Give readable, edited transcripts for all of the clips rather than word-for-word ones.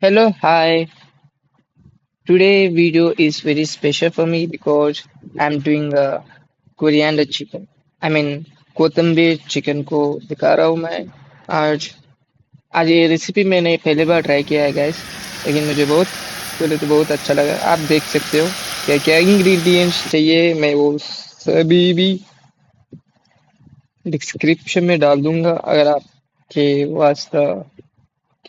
Hello, hi. Today video is very special for me because I'm doing a coriander chicken. I mean कोतंबीर chicken को दिखा रहा हूँ मैं आज आज ये रेसिपी मैंने पहली बार ट्राई किया है गाइस, लेकिन मुझे बहुत पहले तो बहुत अच्छा लगा। आप देख सकते हो क्या क्या इंग्रेडिएंट्स चाहिए, मैं वो सभी भी डिस्क्रिप्शन में डाल दूंगा। अगर आपके वास्ता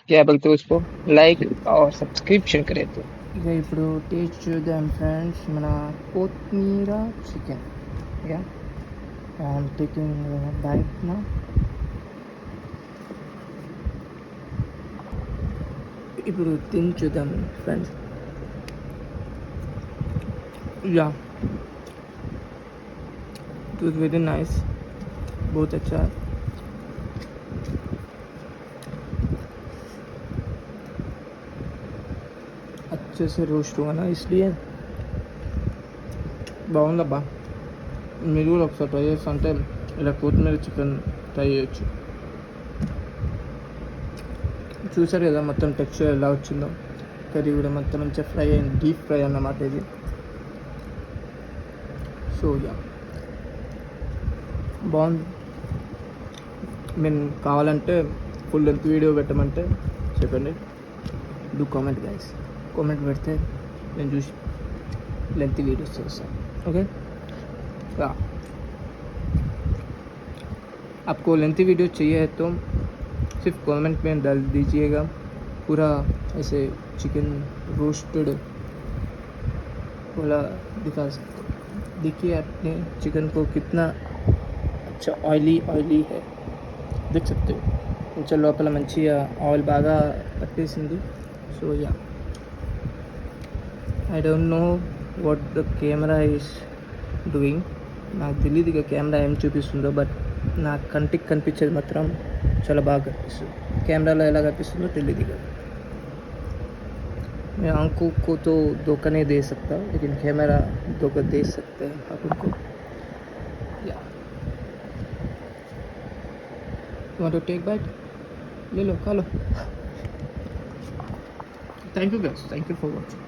क्या बोलते हो उसको लाइक और सब्सक्रिप्शन करें तो ఇక ఇప్పుడు టేస్ట్ చూద్దాం ఫ్రెండ్స్ మన కొత్తిమీర chicken. Yeah I'm taking bite నా. ఇప్పుడు తిని చూద్దాం ఫ్రెండ్స్. या इट वाज वेरी नाइस, बहुत अच्छा है. अच्छे से रोस्ट हुआ ना, इसलिए బాగుందబ్బా. మీరు కూడా ఒకసారి ట్రై చేస్తా అంటే ఇలా కొత్తిమీర చికెన్ ట్రై చేయొచ్చు. చూసారు కదా మొత్తం టెక్స్చర్ ఎలా వచ్చిందో. కర్రీ కూడా మొత్తం మంచిగా ఫ్రై అయింది, డీప్ ఫ్రై అన్నమాట ఇది. సో యా బాగుంది. నేను కావాలంటే ఫుల్ లెంత్ వీడియో పెట్టమంటే చెప్పండి. డూ కామెంట్ గైస్, కామెంట్ పెడితే నేను చూసి లెంత్ వీడియోస్ చేస్తాను. ओके या आपको लेंथी वीडियो चाहिए है तो सिर्फ कमेंट में डाल दीजिएगा. पूरा ऐसे चिकन रोस्टेड वाला दिखा सकते. देखिए आपने चिकन को कितना अच्छा ऑयली है, देख सकते हो. కొంచెం లోపల మంచిగా ఆయిల్ బాగా పట్టేసింది. So yeah I don't know what the camera is doing. నాకు తెలియదు ఇక కెమెరా ఏం చూపిస్తుందో, బట్ నా కంటికి కనిపించేది మాత్రం చాలా బాగా కనిపిస్తుంది. కెమెరాలో ఎలా కనిపిస్తుందో తెలియదు. ఇక मैं आंखों को तो धोखा नहीं दे सकता, लेकिन कैमरा धोखा दे सकते हैं आप उनको. या वांट टू टेक बाइट, ले लो, खा लो. Thank you guys, thank you for watching.